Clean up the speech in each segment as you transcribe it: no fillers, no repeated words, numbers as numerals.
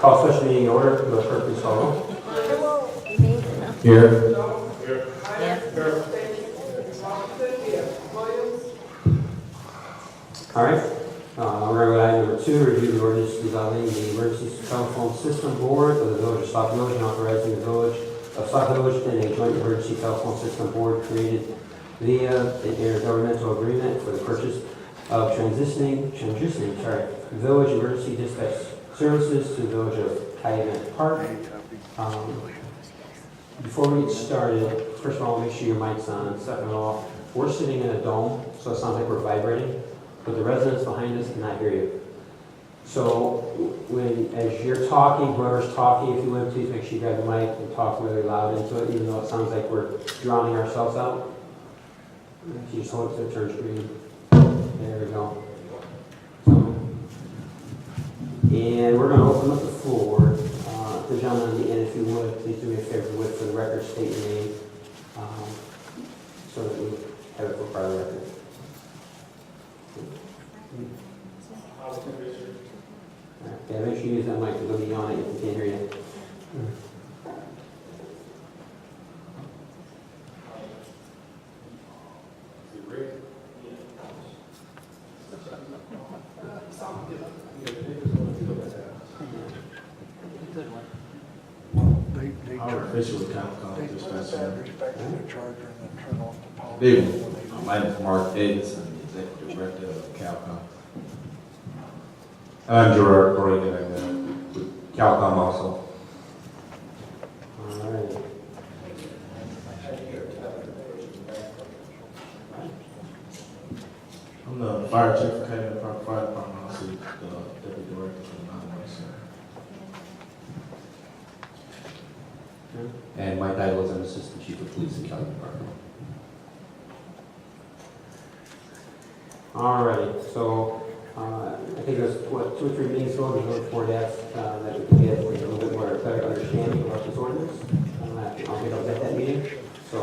Call special meeting order. Will the clerk please call roll? Here. All right. We're going to go to item number 2, review the ordinance dissolving the emergency telephone system board of the village of Sauk Village and authorizing the village of Sauk Village and a joint emergency telephone system board created via an intergovernmental agreement for the purchase of transitioning village emergency dispatch services to the village of Calumet Park. Before we get started, first of all, make sure your mic's on. Second of all, we're sitting in a dome, so it sounds like we're vibrating, but the residents behind us cannot hear you. So as you're talking, whoever's talking, if you would, please make sure you grab the mic and talk really loud into it, even though it sounds like we're drowning ourselves out. If you just hold it to the turn screen. There we go. And we're going to open up the floor. The gentleman on the end, if you would, please do me a favor with, for the record, state your name, so that we have it for part of the record. Yeah, make sure you use that mic because they'll be yawning if you can't hear you. Our official account dispatcher. Big one. My name is Mark Davis. I'm the executive director of Calcom. I'm Gerard Corrigan. I'm with Calcom also. All right. I'm the fire chief for Calumet Park Fire Department. Also the deputy director for the non-emergency center. And my title is an assistant chief of police in Calumet Park. All right. So I think it was, 2 or 3 meetings ago, the village board asked that we could get a little bit more better understanding about this ordinance. I don't think I was at that meeting. So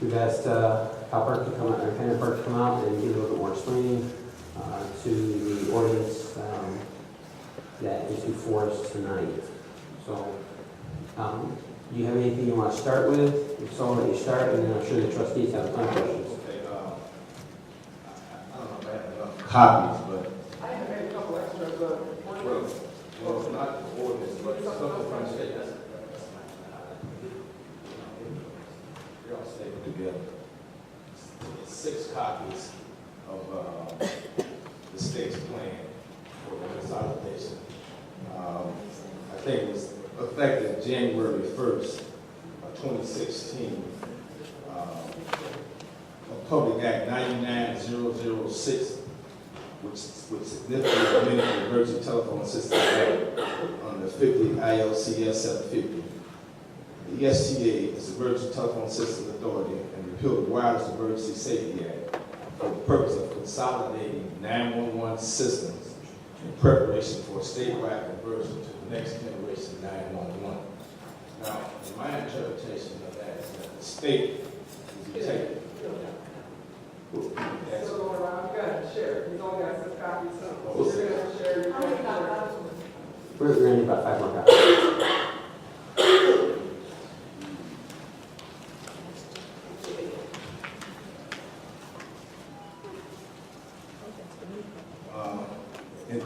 we've asked Cal Park to come out, or Calumet Park to come out and give a little bit more explaining to the ordinance that is before us tonight. So do you have anything you want to start with? If so, let you start, and then I'm sure the trustees have a ton of questions. Okay, I don't know if I have enough copies, but I have made a couple extras, well, it's not the ordinance, but it's something from the state. We're all staying together. It's 6 copies of the state's plan for the consolidation. I think it was effective January 1st, 2016. Public Act 99006, which significantly amended the Emergency Telephone System Act under 50 ILCS 750. The ESTA is the Emergency Telephone System Authority and repealed the Wireless Emergency Safety Act for the purpose of consolidating 911 systems in preparation for a statewide conversion to the next generation 911. Now, in my interpretation of that is that the state is taking. Still going around, you gotta share, he's only got 6 copies, so you're gonna share. How many copies? We're going to need about 5 more copies.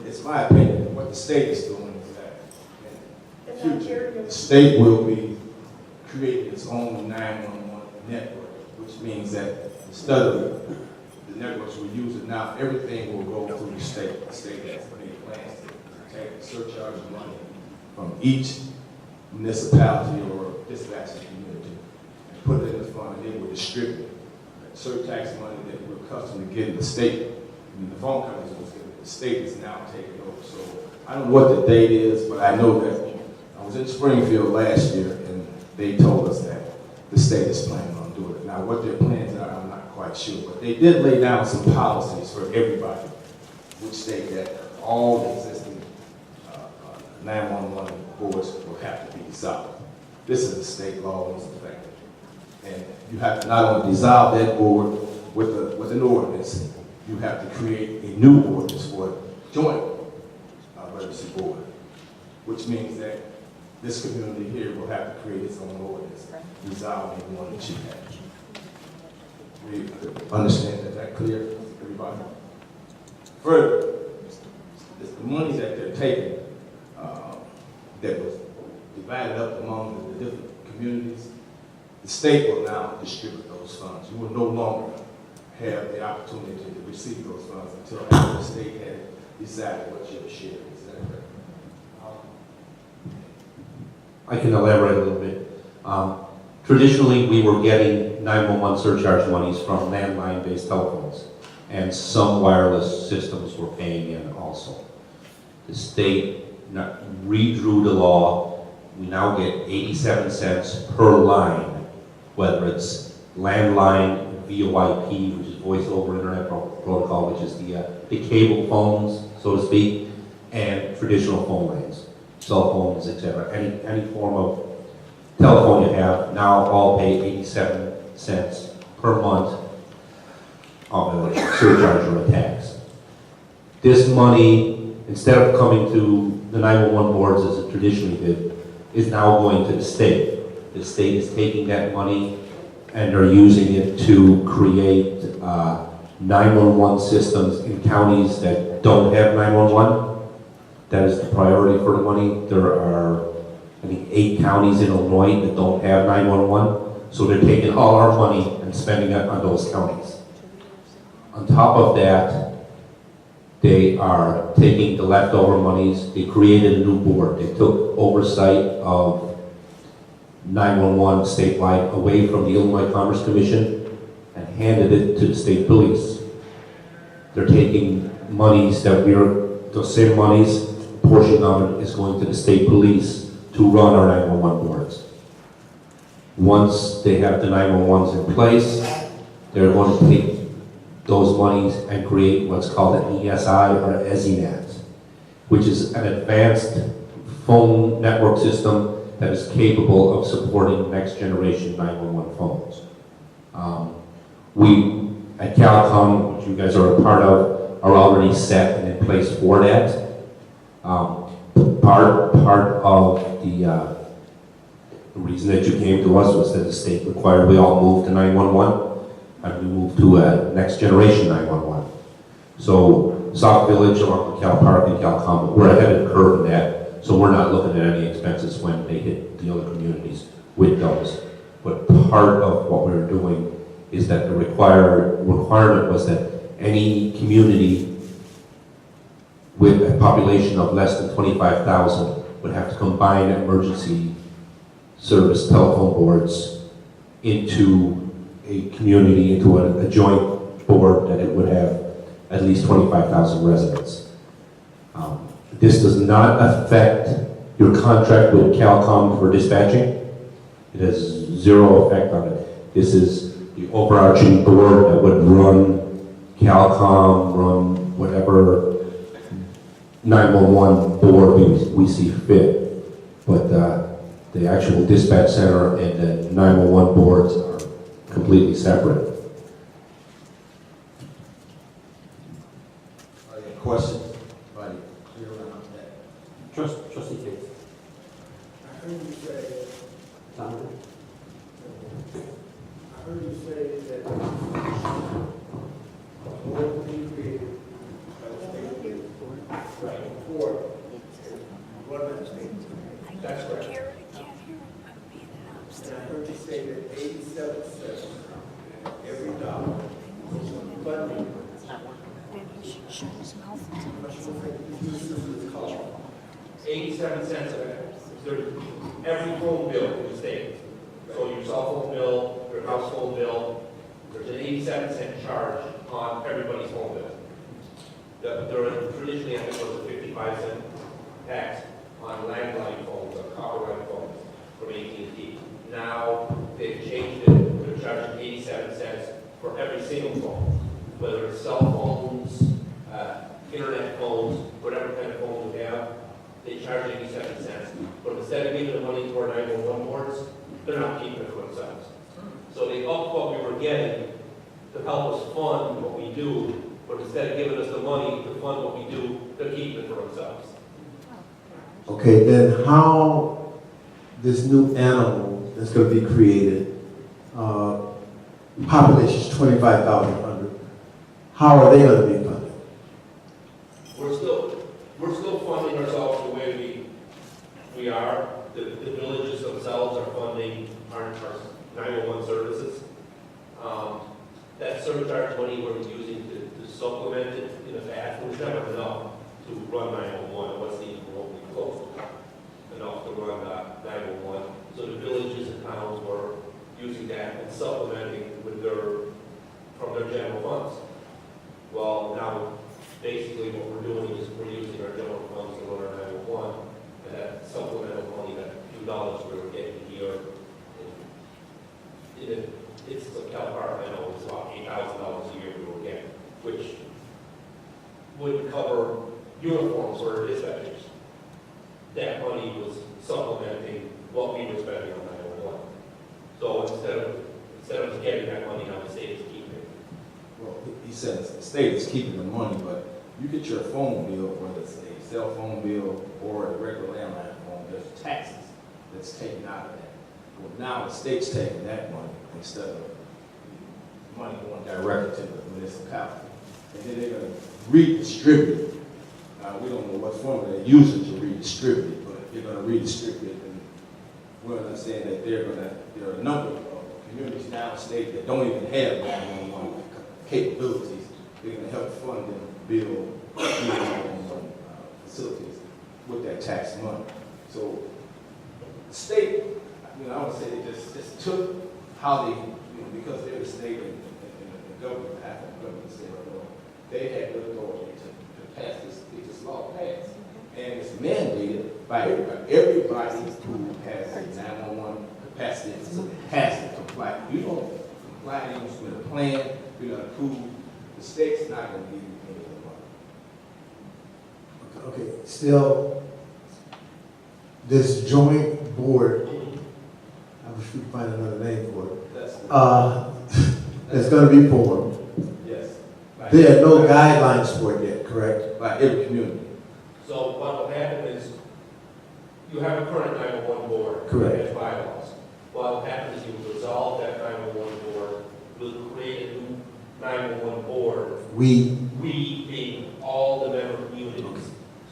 It's my opinion, what the state is doing is that in the future, the state will be creating its own 911 network, which means that instead of the networks we're using now, everything will go through the state. The state has made plans to take the surcharge money from each municipality or dispatching community and put it in the fund, and they will distribute that surtax money that we're accustomed to getting the state. I mean, the phone companies was getting it. The state is now taking over. So I don't know what the date is, but I know that I was in Springfield last year, and they told us that the state is planning on doing it. Now, what their plans are, I'm not quite sure, but they did lay down some policies for everybody, which state that all the existing 911 boards will have to be dissolved. This is a state law and it's effective. And you have to not only dissolve that board with an ordinance, you have to create a new ordinance for a joint emergency board. which means that this community here will have to create its own ordinance resolving the one that you have. We understand that clear, everybody? Further, the money that they're taking, that was divided up among the different communities, the state will now distribute those funds. You will no longer have the opportunity to receive those funds until after the state has decided what your share is. Is that correct? I can elaborate a little bit. Traditionally, we were getting 911 surcharge monies from landline-based telephones, and some wireless systems were paying in also. The state redrew the law. We now get 87 cents per line, whether it's landline, VoIP, which is voice over internet protocol, which is the cable phones, so to speak, and traditional phone lines, cell phones, etc. Any form of telephone you have now all pay 87 cents per month of a surcharge or a tax. This money, instead of coming to the 911 boards as it traditionally did, is now going to the state. The state is taking that money and they're using it to create 911 systems in counties that don't have 911. That is the priority for the money. There are, I think, 8 counties in Illinois that don't have 911. So they're taking all our money and spending it on those counties. On top of that, they are taking the leftover monies. They created a new board. They took oversight of 911 statewide away from the Illinois Commerce Commission and handed it to the state police. They're taking monies that those same monies, a portion of it is going to the state police to run our 911 boards. Once they have the 911s in place, they're going to take those monies and create what's called an ESI or EZNet, which is an advanced phone network system that is capable of supporting next generation 911 phones. We at Calcom, which you guys are a part of, are already set and in place for that. Part of the reason that you came to us was that the state required we all move to 911, and we moved to a next generation 911. So Sauk Village, along with Cal Park and Calcom, we're ahead of the curve in that, so we're not looking at any expenses when they hit the other communities with those. But part of what we're doing is that the requirement was that any community with a population of less than 25,000 would have to combine emergency service telephone boards into a community, into a joint board that it would have at least 25,000 residents. This does not affect your contract with Calcom for dispatching. It has zero effect on it. This is the overarching board that would run Calcom, run whatever 911 board we see fit. But the actual dispatch center and the 911 boards are completely separate. Are there questions? Anybody clear around that? Trustee Tate. I heard you say, Donovan? I heard you say that the board will be created by the state for government state. That's right. And I heard you say that 87 cents every dollar goes to funding. This called 87 cents of it. Every phone bill in the state. So your cell phone bill, your household bill, there's an 87-cent charge on everybody's phone bill. There traditionally, I think, was a 55-cent tax on landline phones, or copper line phones from AT&T. Now they've changed it. They're charging 87 cents for every single phone, whether it's cell phones, internet phones, whatever kind of phone you have. They charge 87 cents. But instead of giving the money to our 911 boards, they're not keeping it for themselves. So they upped what we were getting to help us fund what we do, but instead of giving us the money to fund what we do, they're keeping it for themselves. Okay, then how this new animal that's gonna be created, population is 25,100, how are they gonna be funded? We're still funding ourselves the way we are. The villages themselves are funding our 911 services. That surcharge money we're using to supplement it in the past, was never enough to run 911. It wasn't even remotely close enough to run 911. So the villages and towns were using that and supplementing with from their general funds. Well, now, basically what we're doing is we're using our general funds to run our 911, and that supplemental money, that few dollars we were getting a year, it's a Cal Park, I know, it's about $8,000 a year we were getting, which would cover uniforms for our dispatchers. That money was supplementing what we were spending on 911. So instead of getting that money, now the state is keeping it. Well, he says the state is keeping the money, but you get your phone bill, whether it's a cell phone bill or a regular landline phone, there's taxes that's taken out of that. Well, now the state's taking that money instead of money going directly to the municipality. And then they're going to redistribute it. We don't know what formula they're using to redistribute it, but they're going to redistribute it. And we're understanding that there are a number of communities downstate that don't even have 911 capabilities. They're going to help fund and build 911 facilities with that tax money. So the state, I would say they just took how they, because they're the state and the government, half of the government state of Illinois, they had the authority to pass this law passed. And it's mandated by everybody. Everybody who has a 911 capacity has to comply. You don't comply with a plan, you're going to approve. The state's not going to give you any of the money. Okay, still, this joint board, I wish we could find another name for it, that's going to be formed. Yes. There are no guidelines for it yet, correct? By every community. So what will happen is, you have a current 911 board. Correct. That has bylaws. What will happen is you will dissolve that 911 board, we'll create a new 911 board. We being all the member communities. Okay.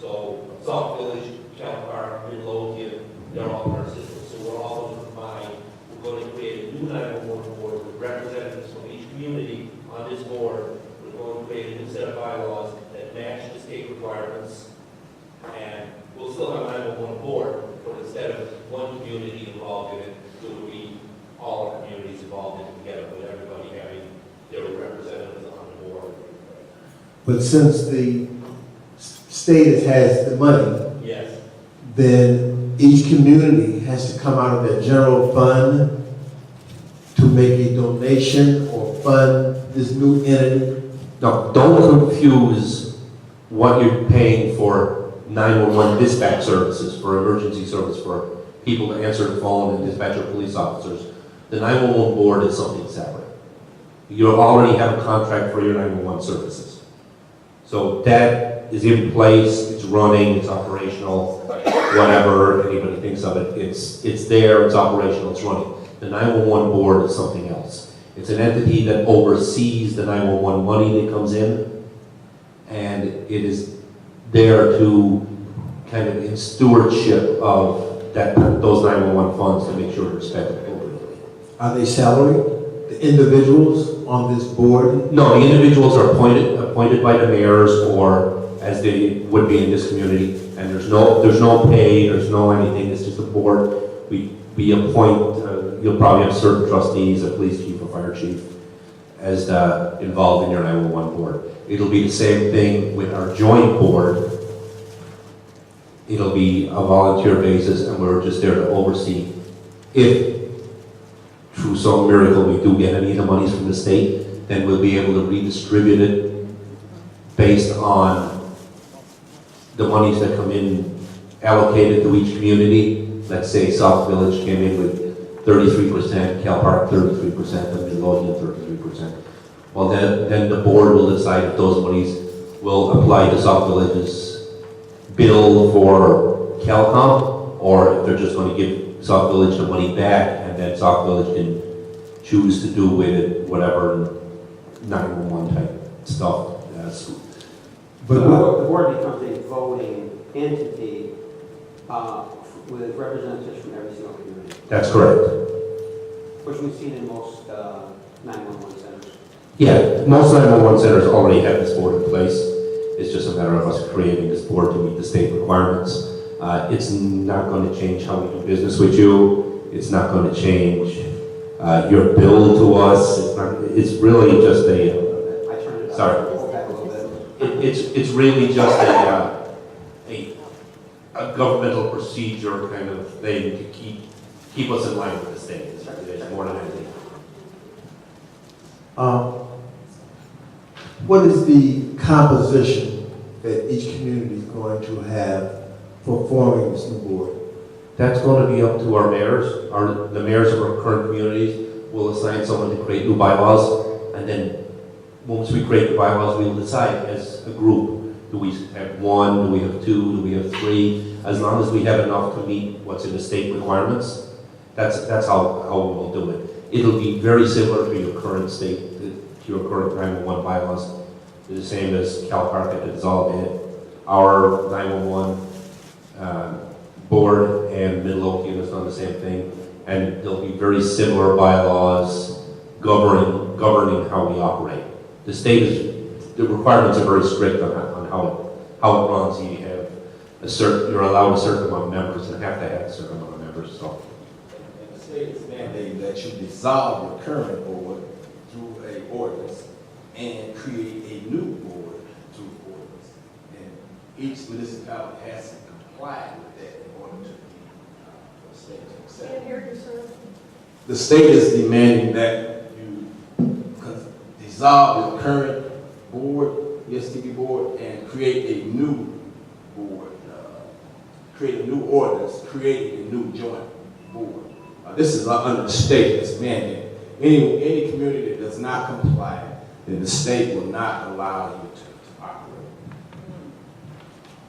So Sauk Village, Cal Park, Midlothian, they're all in our system. So we're all going to combine. We're going to create a new 911 board with representatives from each community on this board. We're going to create a new set of bylaws that match the state requirements. And we'll still have a 911 board, but instead of one community involved in it, it will be all our communities involved in it together, with everybody having their representatives on the board. But since the state has the money, Yes. then each community has to come out of their general fund to make a donation or fund this new entity. No, don't confuse what you're paying for 911 dispatch services, for emergency service, for people to answer the phone and dispatch your police officers. The 911 board is something separate. You already have a contract for your 911 services. So that is in place, it's running, it's operational, whatever anybody thinks of it, it's there, it's operational, it's running. The 911 board is something else. It's an entity that oversees the 911 money that comes in, and it is there to kind of in stewardship of those 911 funds to make sure they're spent appropriately. Are they salaried? The individuals on this board? No, the individuals are appointed by the mayors, or as they would be in this community, and there's no pay, there's no anything, it's just a board. We appoint, you'll probably have certain trustees, a police chief, a fire chief, as involved in your 911 board. It'll be the same thing with our joint board. It'll be a volunteer basis, and we're just there to oversee. If through some miracle we do get any of the monies from the state, then we'll be able to redistribute it based on the monies that come in allocated to each community. Let's say Sauk Village came in with 33%, Cal Park 33%, and Midlothian 33%. Well, then the board will decide if those monies will apply to Sauk Village's bill for Calcom, or if they're just going to give Sauk Village the money back, and then Sauk Village can choose to do with it whatever 911 type stuff. The board becomes a voting entity with representatives from every single community, That's correct. which we've seen in most 911 centers. Yeah, most 911 centers already have this board in place. It's just a matter of us creating this board to meet the state requirements. It's not going to change how we do business with you. It's not going to change your bill to us. It's really just I turned it Sorry. back a little bit. it's really just a governmental procedure kind of thing to keep us in line with the state. It's more than anything. What is the composition that each community is going to have for forming this new board? That's going to be up to our mayors. The mayors of our current communities will assign someone to create new bylaws, and then once we create the bylaws, we will decide as a group, do we have one, do we have two, do we have three? As long as we have enough to meet what's in the state requirements, that's how we will do it. It'll be very similar to your current state, to your current 911 bylaws. They're the same as Cal Park that dissolved it. Our 911 board and Midlothian has done the same thing, and there'll be very similar bylaws governing how we operate. The state the requirements are very strict on how it runs. You have you're allowed a certain amount of members and have to have a certain amount of members. So. And the state is mandating that you dissolve your current board through a ordinance and create a new board through ordinance. And each municipality has to comply with that in order to be for the state to accept. Can't hear you, sir. The state is demanding that you dissolve your current board, the STB board, and create a new board, create a new ordinance, creating a new joint board. This is under the state that's mandated. Any community that does not comply, then the state will not allow you to operate.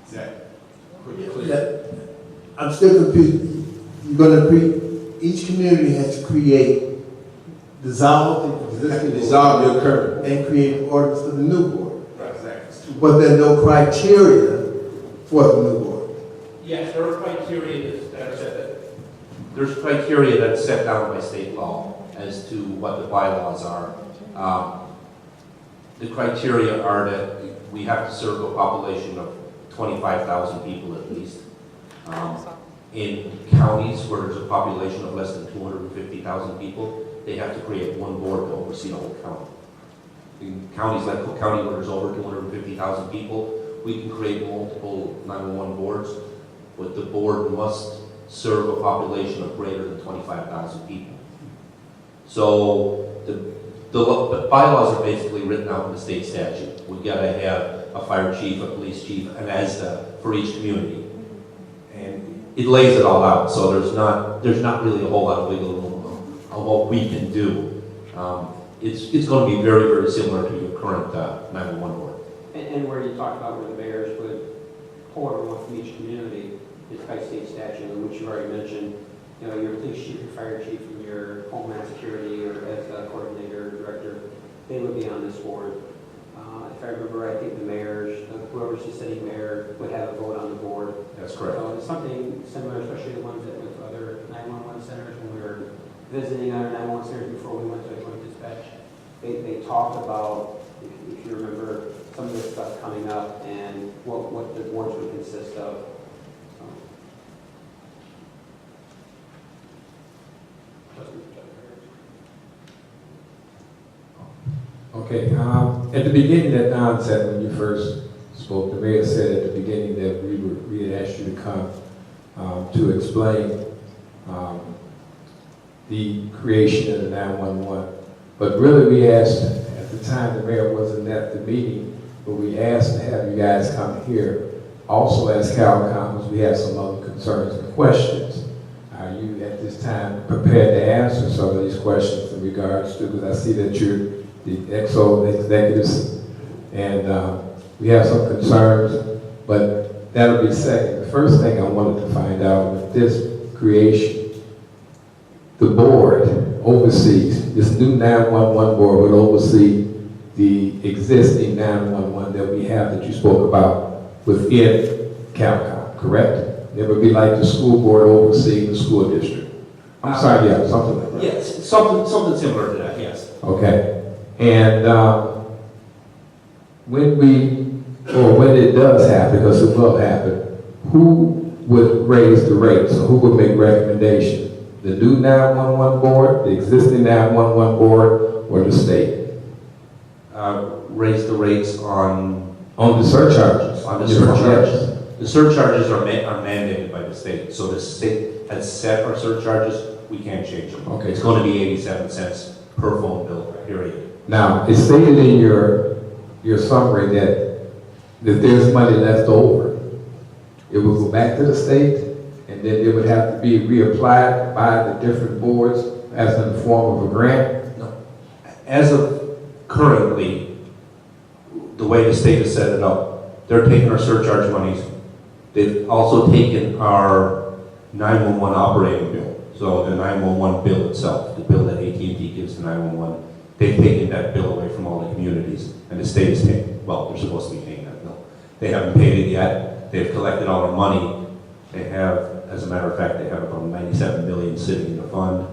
Is that pretty clear? I'm still confused. You're going to create, each community has to create, dissolve the existing Dissolve board your current. and create an ordinance for the new board. Right, exactly. But there are no criteria for the new board. Yes, there are criteria there's criteria that's set down by state law as to what the bylaws are. The criteria are that we have to serve a population of 25,000 people at least. In counties where there's a population of less than 250,000 people, they have to create one board to oversee the whole county. In counties like Cook County where there's over 250,000 people, we can create multiple 911 boards, but the board must serve a population of greater than 25,000 people. So the bylaws are basically written out in the state statute. We gotta have a fire chief, a police chief, an ASDA for each community. And it lays it all out, so there's not really a whole lot of wiggle room on what we can do. It's going to be very, very similar to your current 911 board. And where you talked about where the mayors would pull everyone from each community, it's by state statute, which you already mentioned. You know, your police chief, your fire chief, and your homeland security, or as a coordinator, director, they would be on this board. If I remember, I think the mayors, whoever's the city mayor, would have a vote on the board. That's correct. So it's something similar, especially the ones that went to other 911 centers when we were visiting other 911 centers before we went to a joint dispatch. They talked about, if you remember, some of this stuff coming up and what the boards would consist of. Okay, at the beginning, at the onset, when you first spoke, the mayor said at the beginning that we had asked you to come to explain the creation of the 911. But really, we asked, at the time the mayor wasn't at the meeting, but we asked to have you guys come here. Also, as Calcom, we have some other concerns and questions. Are you at this time prepared to answer some of these questions in regards to, because I see that you're the EXO executives, and we have some concerns, but that'll be second. the first thing I wanted to find out with this creation, the board oversees, this new 911 board would oversee the existing 911 that we have that you spoke about within CalCom, correct? It would be like the school board overseeing the school district. I'm sorry, yeah, something like that. Yes, something similar to that, yes. Okay, and when it does happen, because it will happen, who would raise the rates, or who would make recommendations? The new 911 board, the existing 911 board, or the state? Raise the rates on On the surcharges. On the surcharges. The surcharges are mandated by the state, so the state has set our surcharges, we can't change them. Okay. It's going to be 87 cents per phone bill, period. Now, it's stated in your summary that there's money left over. It will go back to the state, and then it would have to be reapplied by the different boards as in the form of a grant. No. As of currently, the way the state has set it up, they're taking our surcharge monies. They've also taken our 911 operating bill. So the 911 bill itself, the bill that AT&T gives to 911, they've taken that bill away from all the communities, and the state is paying, well, they're supposed to be paying that bill. They haven't paid it yet. They've collected all our money. They have, as a matter of fact, they have about 97 million sitting in the fund,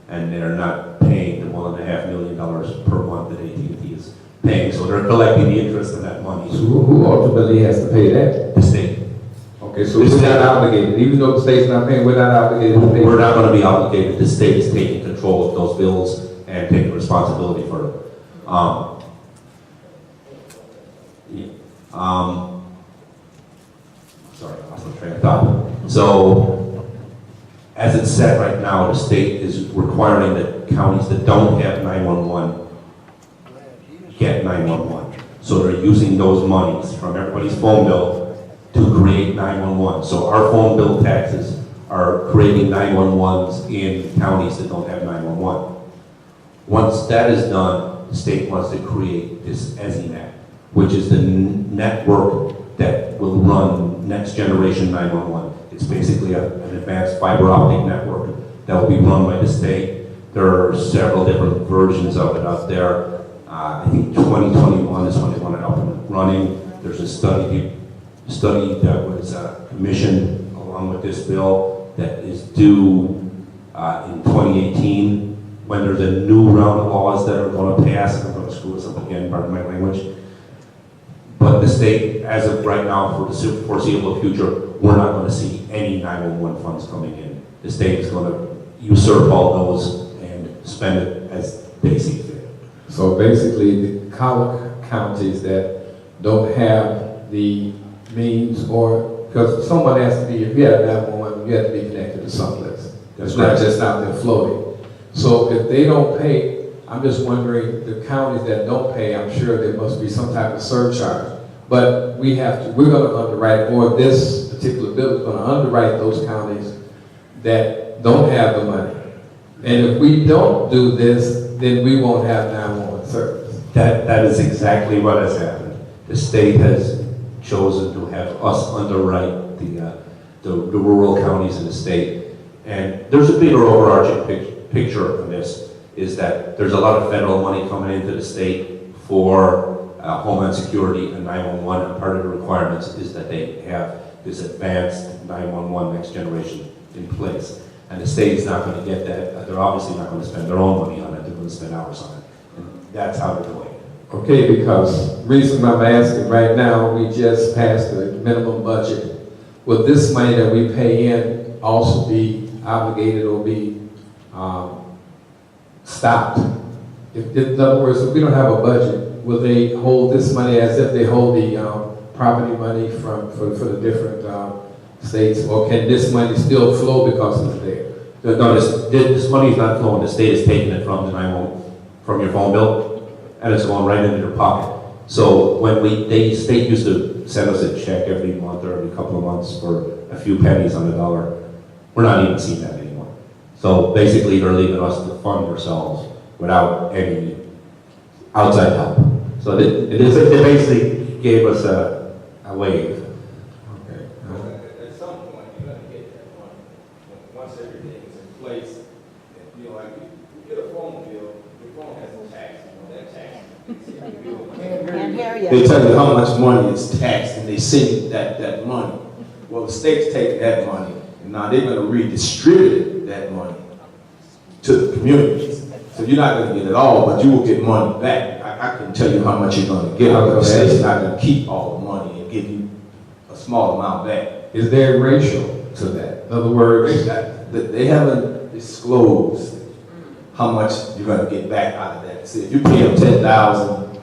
and they're not paying the $1.5 million per month that AT&T is paying. So they're collecting the interest on that money. So who ultimately has to pay that? The state. Okay, so we're not obligated, even though the state's not paying, we're not obligated to pay. We're not going to be obligated. The state is taking control of those bills and taking responsibility for them. Sorry, I lost my train of thought. So, as it's set right now, the state is requiring that counties that don't have 911 get 911. So they're using those monies from everybody's phone bill to create 911. So our phone bill taxes are creating 911s in counties that don't have 911. Once that is done, the state wants to create this EZNet, which is the network that will run next generation 911. It's basically an advanced fiber optic network that will be run by the state. There are several different versions of it out there. I think 2021 is when they want it up and running. There's a study that was commissioned along with this bill that is due in 2018, when there's a new round of laws that are going to pass. I'm going to screw this up again, pardon my language. But the state, as of right now, for the foreseeable future, we're not going to see any 911 funds coming in. The state is going to usurp all those and spend it as they see fit. So basically, the counties that don't have the means, or because someone has to be, if you have 911, you have to be connected to someplace. It's not just out there floating. So if they don't pay, I'm just wondering, the counties that don't pay, I'm sure there must be some type of surcharge. But we're going to underwrite, or this particular bill is going to underwrite those counties that don't have the money. And if we don't do this, then we won't have 911 service. That is exactly what has happened. The state has chosen to have us underwrite the rural counties in the state. And there's a bigger overarching picture of this, is that there's a lot of federal money coming into the state for Homeland Security and 911, and part of the requirements is that they have this advanced 911 next generation in place. And the state's not going to get that. They're obviously not going to spend their own money on it. They're going to spend ours on it. And that's how they're doing it. Okay, because the reason I'm asking right now, we just passed the minimum budget. Will this money that we pay in also be obligated or be stopped? In other words, if we don't have a budget, will they hold this money as if they hold the property money for the different states, or can this money still flow because it's there? No, this money is not flowing. The state is taking it from the 911, from your phone bill, and it's going right into their pocket. So when the state used to send us a check every month or every couple of months for a few pennies on the dollar, we're not even seeing that anymore. So basically, they're leaving us to fund ourselves without any outside help. So they basically gave us a wave. Okay. At once everything is in place, and, you know, like, you get a phone bill, your phone has a tax, you know, that tax. Can't hear you. They tell you how much money is taxed, and they send you that money. Well, the state's taking that money, and now they're gonna redistribute that money to the communities. So you're not gonna get it all, but you will get money back. I can tell you how much you're gonna get, but the state's not gonna keep all the money and give you a small amount back. Is there a ratio to that? In other words, They haven't disclosed how much you're gonna get back out of that. See, if you pay them $10,000,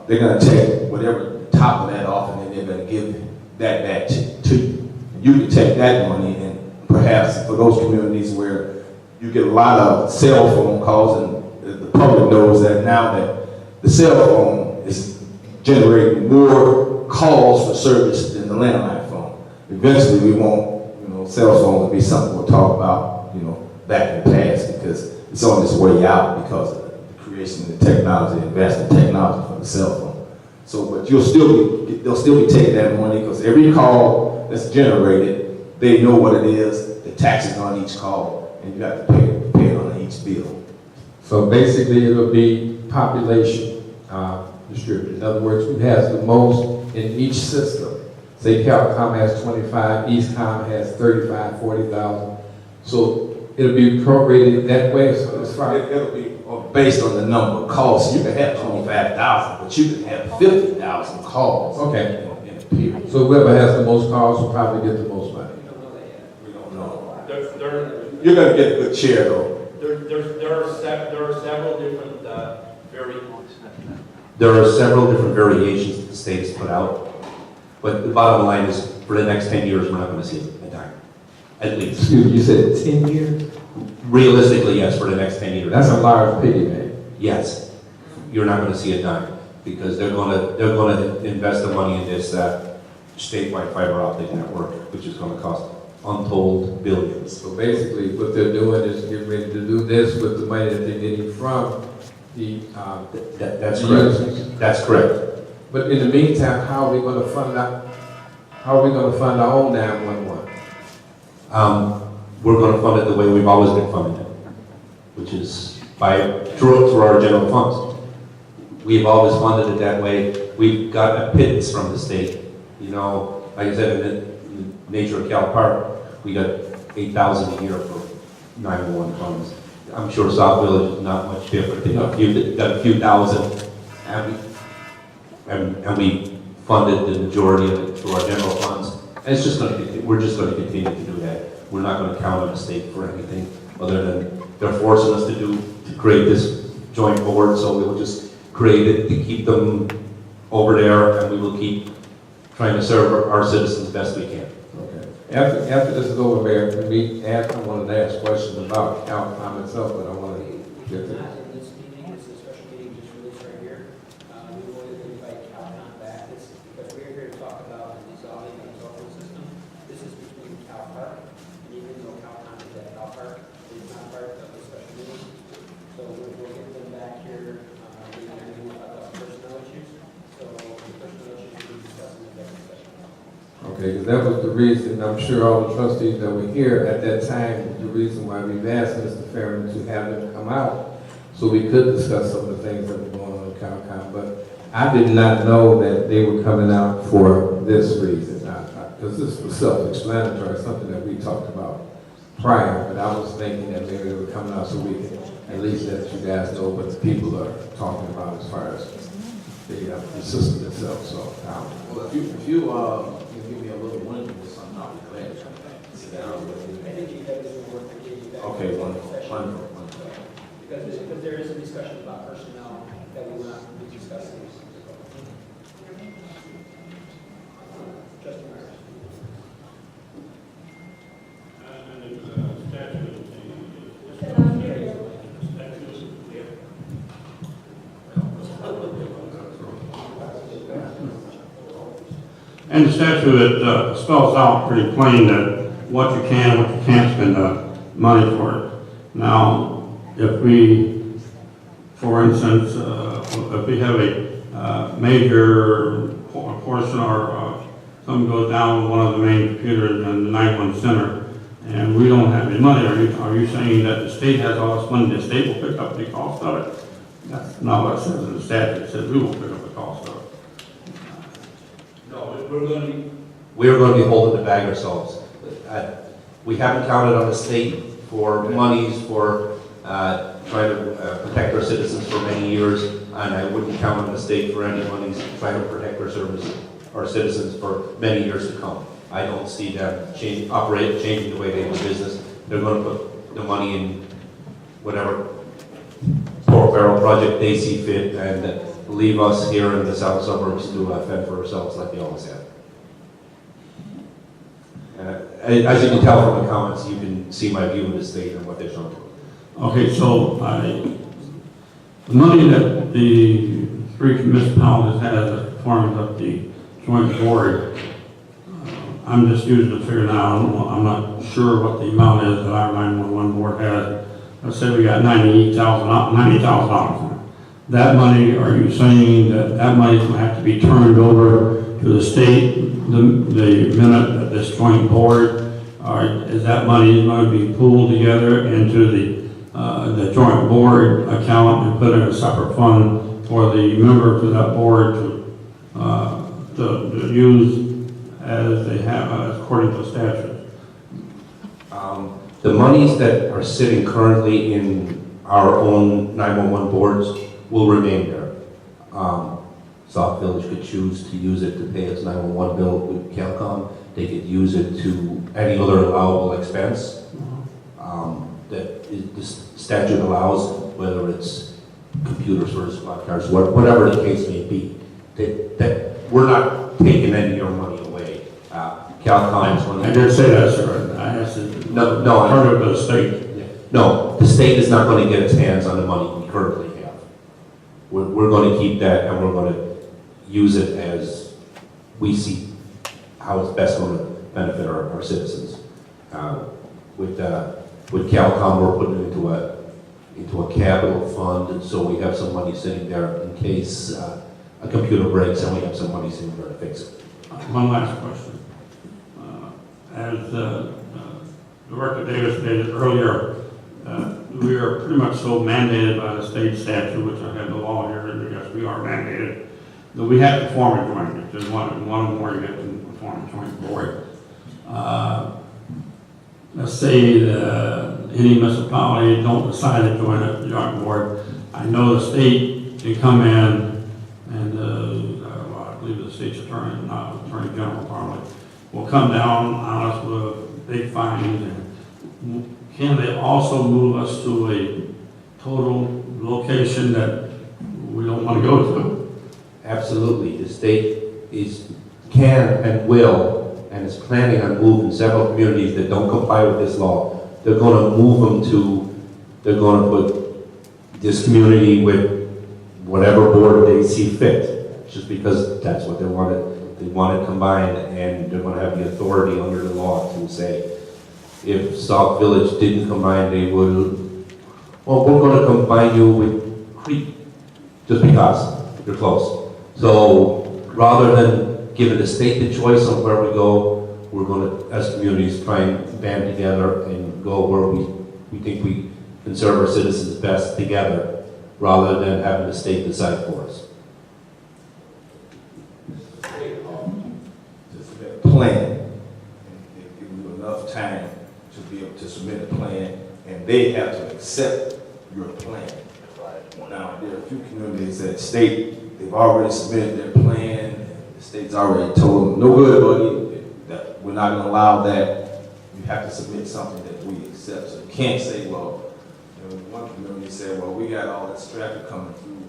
they're gonna take whatever top of that off, and then they're gonna give that back to you. You can take that money, and perhaps for those communities where you get a lot of cell phone calls, and the public knows that now that the cell phone is generating more calls for service than the landline phone. Eventually, we want, you know, cell phones to be something we'll talk about, you know, back in the past, because it's on its way out because of the creation of the technology, advanced technology for the cell phone. So, but they'll still be taking that money, because every call that's generated, they know what it is, the taxes on each call, and you have to pay it on each bill. so basically it'll be population distributed. In other words, who has the most in each system. Say CalCom has 25, EastCom has 35, 40,000. So it'll be prorated that way. So as far as It'll be based on the number of calls. So you can have 25,000, but you can have 50,000 calls. Okay. In a period. so whoever has the most calls will probably get the most money. We don't know. There You're gonna get a good share though. are several different There are several different variations that the state has put out, but the bottom line is, for the next 10 years, we're not going to see a dime, at least. Excuse me, you said 10 years? Realistically, yes, for the next 10 years. That's a large piggy bank. Yes, you're not going to see a dime, because they're going to invest the money in this statewide fiber optic network, which is going to cost untold billions. So basically, what they're doing is getting ready to do this with the money that they're getting from the, That's the correct. users. That's correct. But in the meantime, how are we going to fund our own 911? We're going to fund it the way we've always been funding it, which is through our general funds. We've always funded it that way. We've got a pittance from the state. You know, like I said, in the nature of Cal Park, we got $8,000 a year for 911 funds. I'm sure South Village is not much different. They got a few thousand, and we funded the majority of it through our general funds. And it's just going to, we're just going to continue to do that. We're not going to count on the state for anything other than they're forcing us to create this joint board. So we will just create it to keep them over there, and we will keep trying to serve our citizens best we can. Okay. After this is over, Mayor, I wanted to ask questions about CalCom itself, but I want to get to Not in this meeting, this is a special meeting just released right here. We will invite CalCom back, this, because we're here to talk about dissolving the telephone system. This is between Cal Park, and even though CalCom is at Cal Park, it's not part of the special meeting. So we'll get them back here, we're going to about the personnel issues. So the personnel issues will be discussed in the executive session. Okay, because that was the reason, I'm sure all the trustees that were here at that time, the reason why we've asked Mr. Fairman to have them come out, so we could discuss some of the things that were going on in CalCom, but I did not know that they were coming out for this reason, because this was self-explanatory, something that we talked about prior, but I was thinking that maybe they were coming out so we can at least let you guys know what the people are talking about as far as the system itself, so. Well, if you give me a little window or something, I'll be glad to sit down with you. I think you guys will work to get you back. Okay, in the wonderful, session. wonderful. Because there is a discussion about personnel that we will not be discussing. Trustee Myers. And it's a statute, and the statute, it spells out pretty plain that what you can and what you can't spend money for it. Now, if we, for instance, if we have a major portion or something goes down with one of the main computers in the 911 center, and we don't have any money, are you saying that the state has all this money, the state will pick up the cost of it? That's not what it says in the statute, it says we will pick up the cost of it. No, we're going to be, We're going to be holding the bag ourselves. We haven't counted on the state for monies for trying to protect our citizens for many years, and I wouldn't count on the state for any monies trying to protect our citizens for many years to come. I don't see them changing the way they do business. They're going to put the money in whatever pork barrel project they see fit and leave us here in the south suburbs to fend for ourselves like they always have. As you can tell from the comments, you can see my view of the state and what they're showing. Okay, so the money that the three municipalities have as forms of the joint board, I'm just using the figure now, I'm not sure what the amount is that our 911 board has. Let's say we got $90,000. That money, are you saying that money is going to have to be turned over to the state the minute that this joint board, or is that money going to be pooled together into the joint board account and put in a separate fund for the members of that board to use as they have, according to statute? The monies that are sitting currently in our own 911 boards will remain there. Sauk Village could choose to use it to pay its 911 bill with Calcom. They could use it to any other allowable expense that the statute allows, whether it's computers for squad cars, whatever the case may be. That we're not taking any of your money away. Calcom's money. I did say that, sir. I asked it. No, Part of the state. No, the state is not going to get its hands on the money we currently have. We're going to keep that, and we're going to use it as we see how it's best going to benefit our citizens. With Calcom, we're putting it into a capital fund, and so we have some money sitting there in case a computer breaks, and we have some money sitting there to fix it. One last question. As Director Davis stated earlier, we are pretty much so mandated by the state statute, which I have the law here, and I guess we are mandated, that we have to form a joint. If there's one or more, you have to form a joint board. Let's say any municipality don't decide to join a joint board. I know the state can come in and I believe the state's attorney, not attorney general probably, will come down on us with big fines. And can they also move us to a total location that we don't want to go to? Absolutely. The state can and will and is planning on moving several communities that don't comply with this law. They're going to move them they're going to put this community with whatever board they see fit, just because that's what they want it. They want it combined, and they're going to have the authority under the law to say, if Sauk Village didn't combine, they would, well, we're going to combine you with Creek, just because you're close. So rather than giving the state the choice on where we go, we're going to, as communities, try and band together and go where we think we can serve our citizens best together, rather than having the state decide for us. Plan, and give you enough time to be able to submit a plan, and they have to accept your plan. Now, there are a few communities that state, they've already submitted their plan, and the state's already told them, no good, buddy, that we're not gonna allow that. You have to submit something that we accept. So you can't say, well, you know, one community said, well, we got all this traffic coming through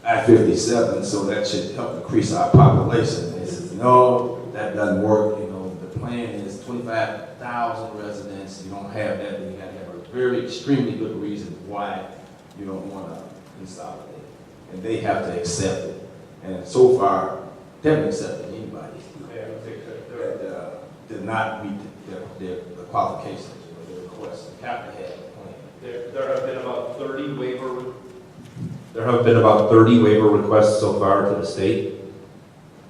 I-57, so that should help increase our population. And they said, no, that doesn't work. You know, the plan is 25,000 residents. You don't have that, then you have to have a very extremely good reason why you don't want to consolidate. And they have to accept it. And so far, they haven't accepted anybody that did not meet their qualifications or their requests. They have to have a plan. There have been about 30 waiver. There have been about 30 waiver requests so far to the state.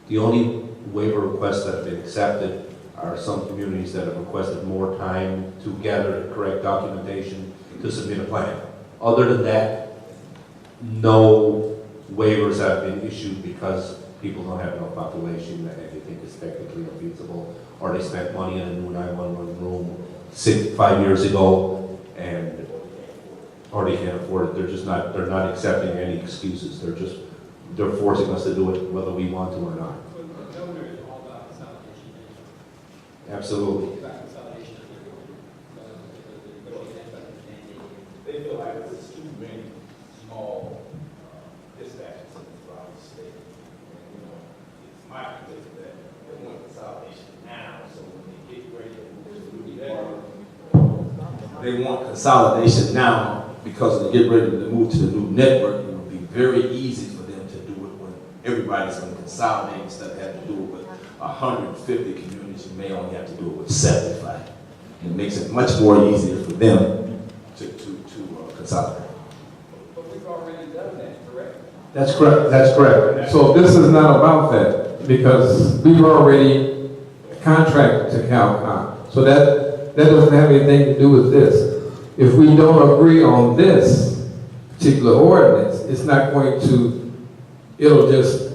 The only waiver requests that have been accepted are some communities that have requested more time to gather the correct documentation to submit a plan. Other than that, no waivers have been issued because people don't have enough population and they think it's technically unfeasible, or they spent money on a new 911 room 5 years ago, and or they can't afford it. They're not accepting any excuses. They're forcing us to do it whether we want to or not. Absolutely. They feel like there's too many small dispatches throughout the state. And, it's my opinion that they want consolidation now, so when they get ready to move to the new network, they want consolidation now because when they get ready to move to the new network, it will be very easy for them to do it when everybody's going to consolidate instead of having to do it with 150 communities. You may only have to do it with 75. It makes it much more easier for them to consolidate. But we've already done that, correct? That's correct. That's correct. So this is not about that because we've already contracted to CalCom. So that doesn't have anything to do with this. If we don't agree on this particular ordinance, it's not going to, it'll just,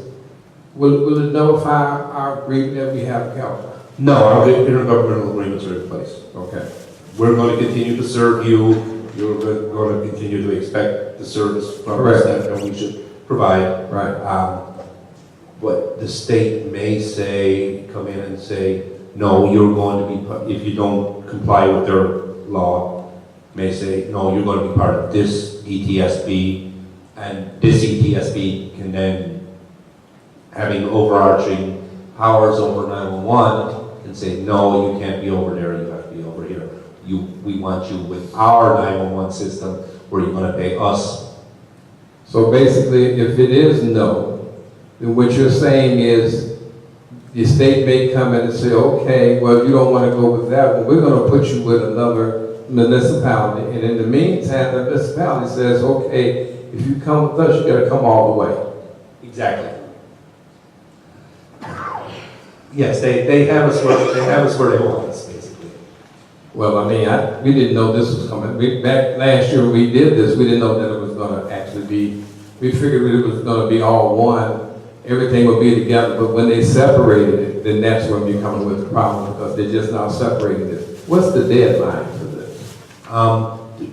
will it nullify our agreement that we have with CalCom? No, our intergovernmental agreements are in place. Okay. We're going to continue to serve you. You're going to continue to expect the service from us that we should provide. Right. But the state may say, come in and say, no, you're going to be, if you don't comply with their law, may say, no, you're going to be part of this ETSB, and this ETSB can then, having overarching powers over 911, can say, no, you can't be over there, you have to be over here. We want you with our 911 system where you're going to pay us. So basically, if it is no, then what you're saying is the state may come in and say, okay, well, you don't want to go with that, but we're going to put you with another municipality. And in the meantime, the municipality says, okay, if you come with us, you got to come all the way. Exactly. Yes, they have us where they want us, basically. Well, I mean, we didn't know this was coming. Back last year when we did this, we didn't know that it was going to actually be, we figured it was going to be all one, everything would be together, but when they separated it, then that's when we come with the problem because they're just now separating it. What's the deadline for this?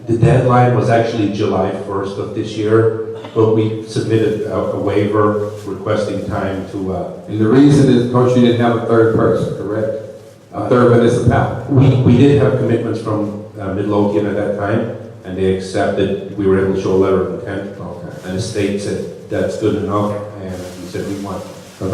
The deadline was actually July 1st of this year, but we submitted a waiver requesting time to... And the reason is because you didn't have a third person, correct? A third municipality. We did have commitments from Midlothian at that time, and they accepted, we were able to show a letter of intent. Okay. And the state said, that's good enough, and we said, we want some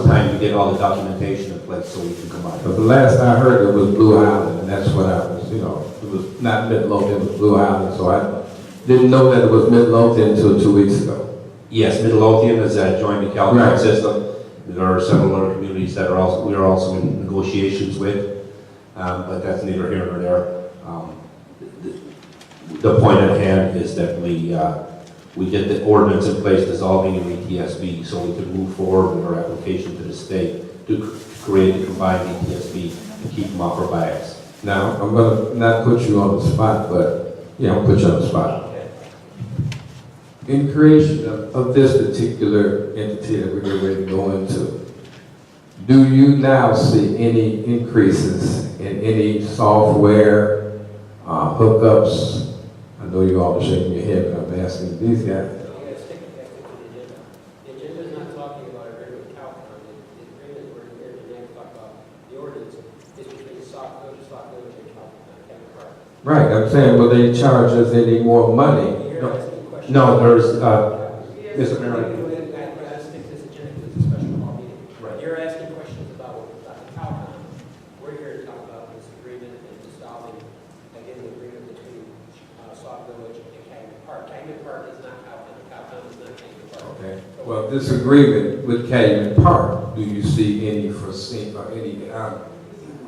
time to get all the documentation in place so we can combine. But the last I heard it was Blue Island, and that's what I was, it was not Midlothian, it was Blue Island, so I didn't know that it was Midlothian until 2 weeks ago. Yes, Midlothian is joined the CalCom Right. system. There are several other communities that we are also in negotiations with, but that's neither here nor there. The point at hand is that we get the ordinance in place dissolving in ETSB so we can move forward with our application to the state to create a combined ETSB and keep them off our backs. Now, I'm going to not put you on the spot, but yeah, I'll put you on the spot. In creation of this particular entity that we're getting ready to go into, do you now see any increases in any software hookups? I know you all are shaking your head, but I'm asking these guys. The agenda is not talking about agreement with CalCom. The agreement we're here today to talk about the ordinance is between Sauk Village and Cameron Park. Right, I'm saying, will they charge us any more money? You're asking questions. No, there's, Mr. Mayor. I just think this agenda is a special call meeting. Right. You're asking questions about CalCom. We're here to talk about this agreement and dissolving, again, the agreement between Sauk Village and Cameron Park. Cameron Park is not CalCom. CalCom is not Cameron Park. Okay. Well, this agreement with Calumet Park, do you see any foreseen or any?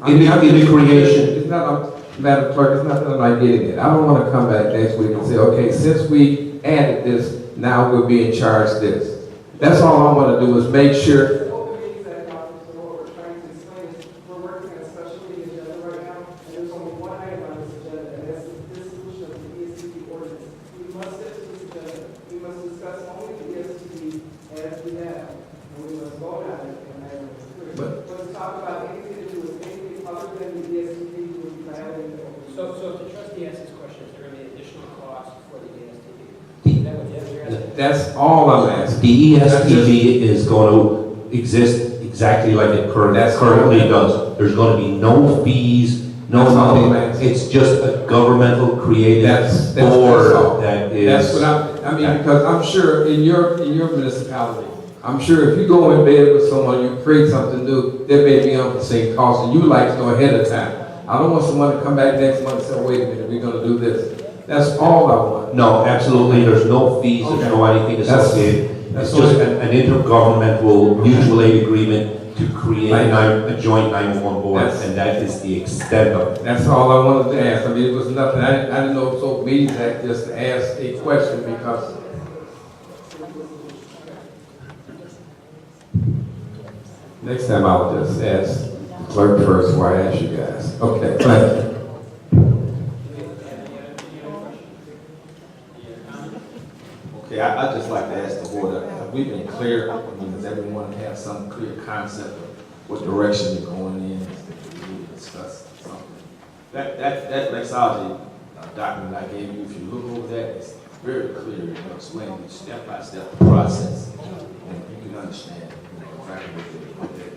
In the creation. It's not, Madam Clerk. It's not that I'm not getting it. I don't want to come back next week and say, okay, since we added this, now we're being charged this. That's all I want to do is make sure. The Open Meetings Act, Officer, what we're trying to explain is we're DSTV will be violating the open. So if the trustee asks this question, is there going to be additional cost for the ESTV? Is that what you're asking? That's all I'm asking. The ESTV is going to exist exactly like it currently does. There's going to be no fees, no That's all I'm nothing. asking. It's just a governmental created That's board all. that is. That's what I mean, because I'm sure in your municipality, I'm sure if you go in bed with someone, you create something new, there may be unforeseen costs, and you like to know ahead of time. I don't want someone to come back next month and say, wait a minute, we're gonna do this. That's all I want. No, absolutely. There's no fees. There's no anything associated. That's It's just an intergovernmental mutual aid agreement to create a joint 911 board, and that is the extent of it. That's all I wanted to ask. I mean, it was nothing, I didn't know it was so meetings that just to ask a question because. Next time I'll just ask the clerk first before I ask you guys. Okay, thank you. Okay, I'd just like to ask the board, have we been clear? I mean, does everyone have some clear concept of what direction you're going in? If we need to discuss something. That Lexology document I gave you, if you look over that, it's very clear. It explains you step-by-step process, and you can understand exactly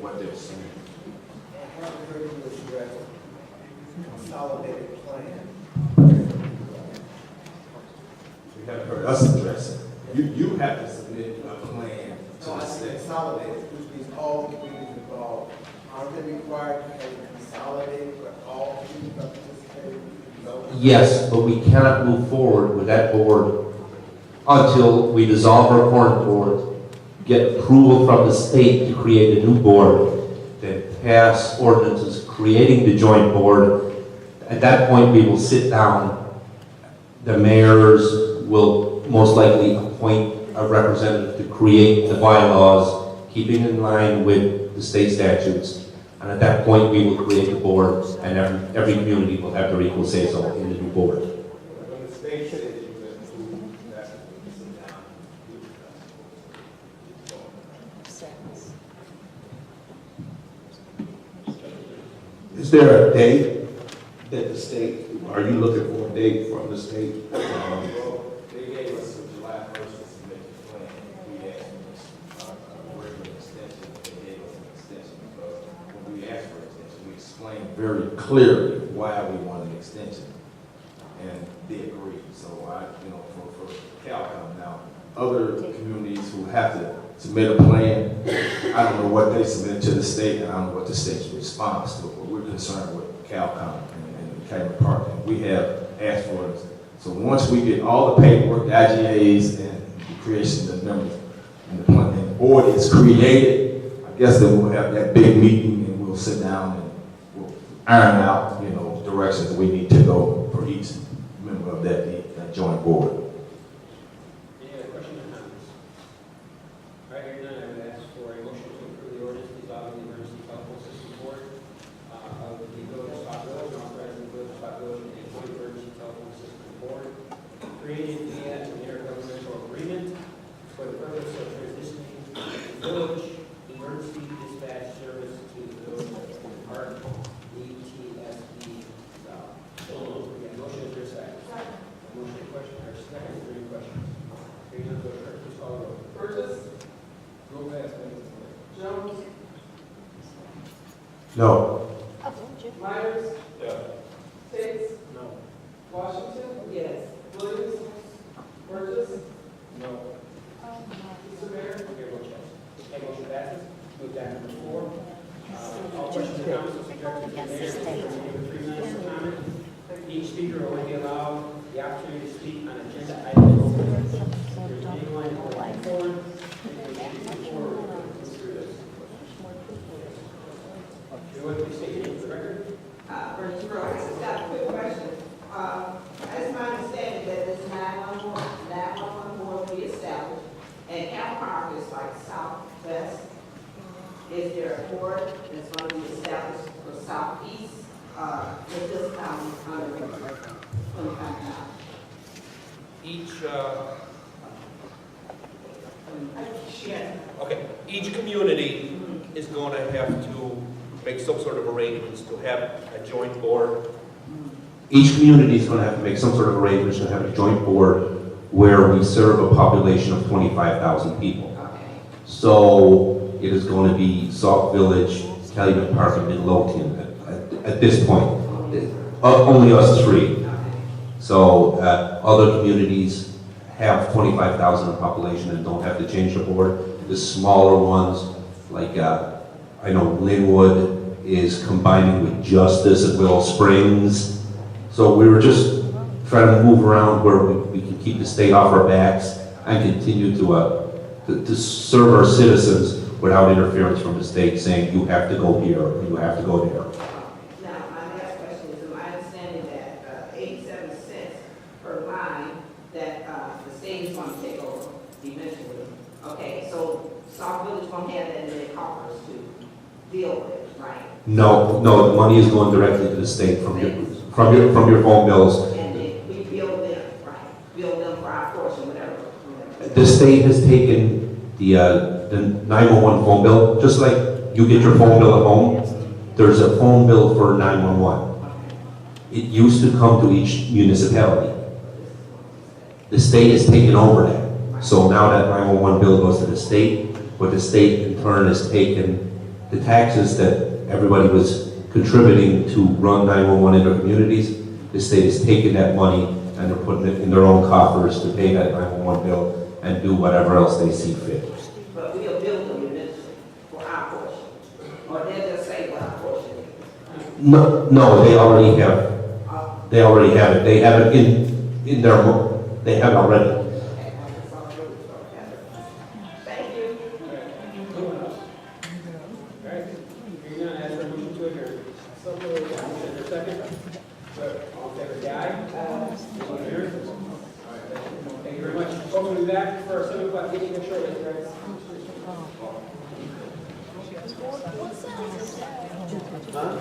what they're saying. I haven't heard you address consolidated plan. You haven't heard us address it. You have to submit a plan to So I the said state. consolidated, which means all communities involved. Aren't they required to have consolidated, but all communities are participating? No. Yes, but we cannot move forward with that board until we dissolve our current board, get approval from the state to create a new board, then pass ordinances creating the joint board. At that point, we will sit down. The mayors will most likely appoint a representative to create the bylaws, keeping in line with the state statutes. And at that point, we will create the board, and every community will have their equal say-so in the new board. When the state says you can approve, that's when we sit down. Is there a date that the state, are you looking for a date from the state? Well, they gave us a July 1st to submit the plan. We asked for a regular extension. They gave us an extension because when we asked for an extension, we explained very clearly why we wanted an extension. And they agreed. So for Calcom now, other communities who have to submit a plan, I don't know what they submit to the state, and I don't know what the state's response to it, but we're concerned with Calcom and Calumet Park, and we have asked for it. So once we get all the paperwork, the IGAs, and the creation of the members, and the plan, and the board is created, I guess then we'll have that big meeting, and we'll sit down and we'll iron out, directions we need to go for each member of that joint board. Any other questions or comments? All right, hearing none, I would ask for a motion to approve the ordinance dissolving the emergency telephone system board of the village of Sauk Village, and authorizing the village of Sauk Village and a joint emergency telephone system board, creating via an intergovernmental agreement for the purpose of transitioning the village emergency dispatch service to the village of Park, ETSD. Motion is there a second? Motion, question, or second, is there any questions? Hearing none, Village Clerk, please call the roll. Burgess, Go fast, man. Jones, No. Myers, Yeah. Tate, No. Washington, Yes. Williams, Burgess, No. Mr. Mayor. Here, vote yes. Okay, motion passes. Move down to number 4. All questions and comments will be directed to the mayor. For 3 minutes of comment. Each speaker will only be allowed the opportunity to speak on agenda items only. If there's anyone who would like forward, please speak forward. Through this. If you would, please state your name for the record. Bernice Rose, I just got a quick question. It's my understanding that this 911 board will be established, and Cal Park is like southwest. Is there a board that's going to be established for southeast, with this county under 25 Each community is going to have to make some sort of arrangements to have a joint board? Each community is going to have to make some sort of arrangements to have a joint board where we serve a population of 25,000 people. So it is going to be Sauk Village, Calumet Park, and Midlothian at this point. Only us three. So other communities have 25,000 in population and don't have to change the board. The smaller ones, like I know Linwood is combining with Justice and Willow Springs. So we were just trying to move around where we can keep the state off our backs and continue to serve our citizens without interference from the state saying you have to go here or you have to go there. Now, my last question is, am I understanding that 87 cents per line that the state is going to take over eventually? Okay, so Sauk Village won't have that in their coffers to deal with, right? No, the money is going directly to the state from your phone bills. And then we bill them, right? Bill them for our portion, whatever. The state has taken the 911 phone bill, just like you get your phone bill at home. There's a phone bill for 911. It used to come to each municipality. The state has taken over that. So now that 911 bill goes to the state, but the state in turn has taken the taxes that everybody was contributing to run 911 in their communities. The state has taken that money and they're putting it in their own coffers to pay that 911 bill and do whatever else they see fit. But we'll bill them eventually for our portion. Or they'll just say what our portion is. No, they already have. They already have it. They have it in their. They have it already. Thank you. All right, hearing none, ask for a motion to adjourn. So moved. Is there a second? All in favor, say aye. Anyone here? All right, thank you very much. Folks, we'll be back for our 7 o'clock meeting shortly, guys. Huh?